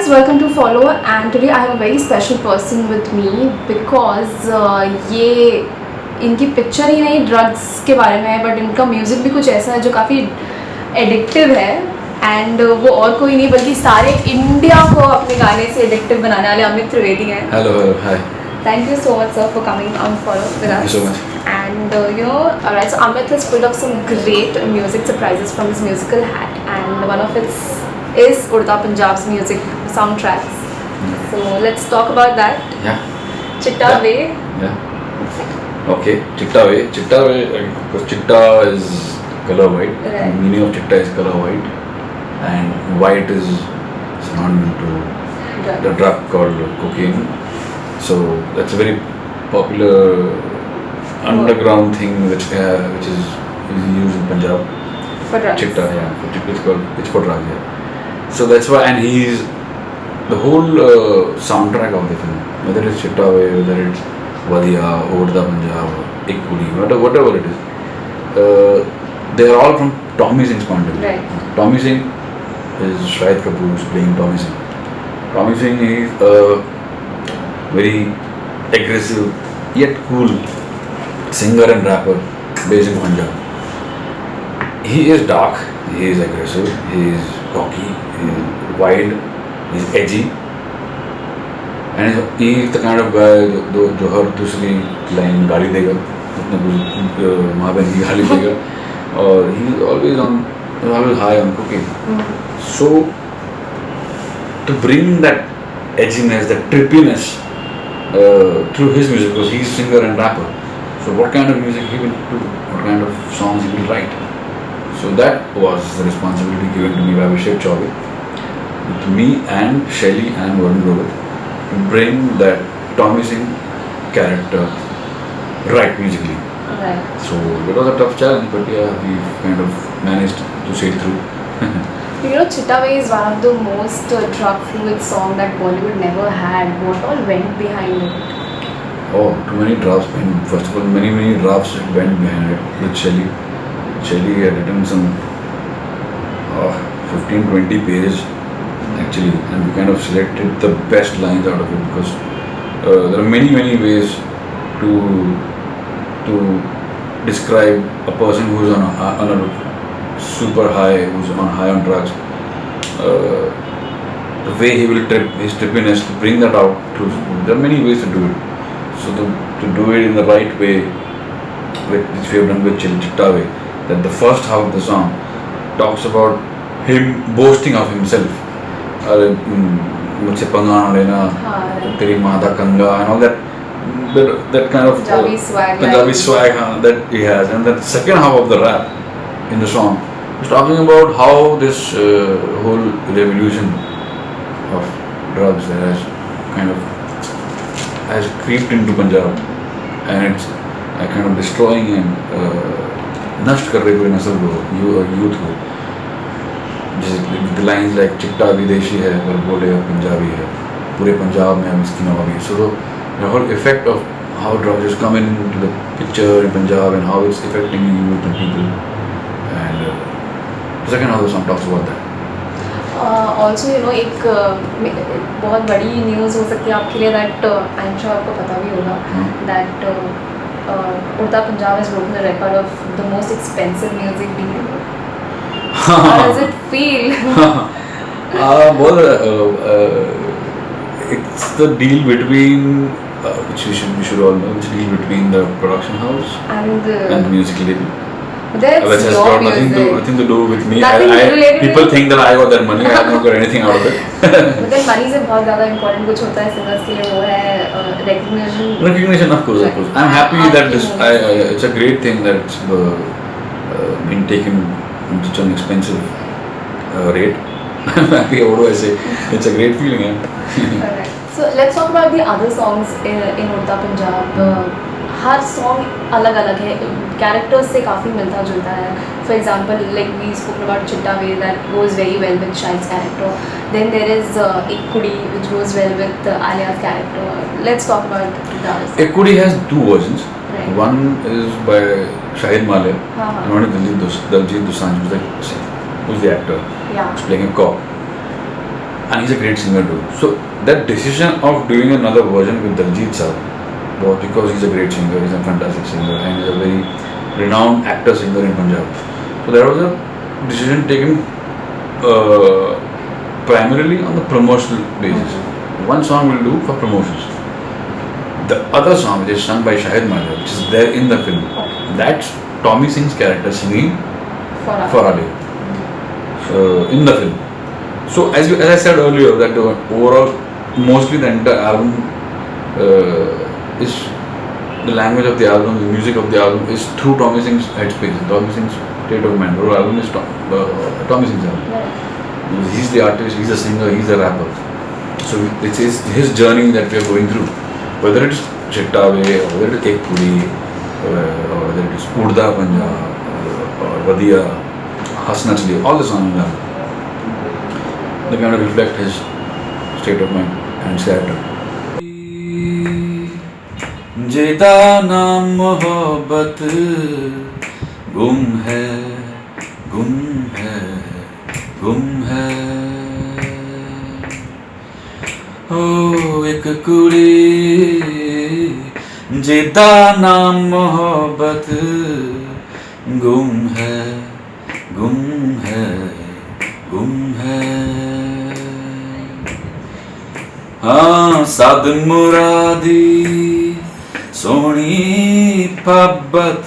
guys, welcome to Follow, and today I have a very special person with me because ये इनकी picture ही नहीं drugs के बारे में है, बट इनका म्यूज़िक भी कुछ ऐसा है जो काफ़ी एडिक्टिव है। एंड वो और कोई नहीं बल्कि सारे इंडिया को अपने गाने से एडिक्टिव बनाने वाले अमित त्रिवेदी हैं। Hello, hi. Thank you so much, sir, for coming on Follow with us. Thank you so much. And alright, so Amit has pulled up some great music surprises from his musical hat, and one of it is Udta Punjab's music soundtracks. So let's talk about that. Yeah. Chitta Yeah. Way. Yeah. Okay, Chitta Way. Chitta Way, because Chitta is color white. Right. The meaning of Chitta is color white. And white is synonym to the drug called cocaine. So that's a very popular underground thing which is used in Punjab. For drugs. Chitta, yeah. It's for drugs, yeah. So that's why, and he's the whole soundtrack of the film, whether it's Chitta Way, whether it's Wadia, Odda Punjab, Ek Kudi, whatever it is, they are all from Tommy Singh's point of view. Right. Tommy Singh is Shahid Kapoor who's playing Tommy Singh. Tommy Singh is a very aggressive yet cool singer and rapper based in Punjab. He is dark, he is aggressive, he is cocky, he is wild, he is edgy, and he is the kind of guy जो हर दूसरी line गाली देगा, अपने कुछ माँ बहन की गाली देगा, और he is always high on cocaine. So to bring that edginess, that trippiness through his music, because he is singer and rapper. So what kind of music he will do, what kind of songs he will write. So that was the responsibility given to me by Abhishek Chaubey, with me and Shelly and Varun Grover, to bring that Tommy Singh character right musically. Right. So it was a tough challenge, but yeah, we kind of managed to see it through. Chitta Way is one of the most drug-fluid song that Bollywood never had. What all went behind it? Oh, too many drafts. First of all, many drafts went behind it with Shelly. Shelly had written some 15-20 pages actually, and we kind of selected the best lines out of it, because there are many ways to describe a person who is on a super high, who's on high on drugs. The way he will trip, his trippiness, to bring that out. There are many ways to do it. So to do it in the right way, which we have done with Chitta Way, that the first half of the song talks about him boasting of himself. मुझसे पंगा ना लेना, तेरी माता कंगा, and all that kind of Punjabi swag that he has. And the second half of the rap in the song is talking about how this whole revolution of drugs that has creeped into Punjab, and it's kind of destroying and नष्ट कर रही पूरी नस्ल को, youth को. The lines like चिट्टा विदेशी है पर बोले अब पंजाबी है, पूरे पंजाब में अब इसकी नवाबी है. So the whole effect of how drugs is coming into the picture in Punjab and how it's affecting youth and people, and the second half of the song talks about that. Also, एक बहुत बड़ी news हो सकती है आपके लिए, that I'm sure आपको पता भी होगा, that Udta Punjab has broken the record of the most expensive music deal. How does it feel? It's the deal between, which we should all know, it's the deal between the production house and the music label. That's Which has your got music. nothing to do with me. Nothing related People with- think that I got that money. I have not got anything out of it. But then money से बहुत ज़्यादा important कुछ होता है singers के लिए, वो है recognition. Recognition, of course. I'm happy that this. It's a great thing that it's been taken in such an expensive rate. I'm happy. What do I say? It's a great feeling. Correct. So let's talk about the other songs in Udta Punjab. हर song अलग अलग है, characters से काफ़ी मिलता जुलता है. For example, like we spoke about Chitta Ve, that goes very well with Shahid's character. Then there is Ek Kudi which goes well with Alia's character. Let's talk about that. Ek Kudi has two versions. Right. One is by Shahid Male, हाँ. and one is Daljit Dosanjh, who's the actor, Yeah. who's playing a cop. and he's a great singer too. So that decision of doing another version with Daljit Sir was because he's a great singer, he's a fantastic singer, and he's a very renowned actor singer in Punjab. So there was a decision taken primarily on the promotional basis. One song we'll do for promotions. The other song, which is sung by Shahid Madhav, which is there in the film, that's Tommy Singh's character singing for Ali in the film. So as I said earlier, that overall, mostly the entire album is the language of the album, the music of the album is through Tommy Singh's headspace, Tommy Singh's state of mind. The whole album is Tommy Singh's album. He's the artist, he's a singer, he's a rapper. So it's his journey that we are going through. Whether it is Chittave, or whether it is Ek Puri, or whether it is Urda Punjab, or Vadia, Hasna Chali, all the songs are they kind of reflect his state of mind and his character. जेदा नाम मोहब्बत गुम है गुम है गुम है ओ एक कुड़ी जेदा नाम मोहब्बत गुम है गुम है गुम है हाँ साद मुरादी सोनी पब्बत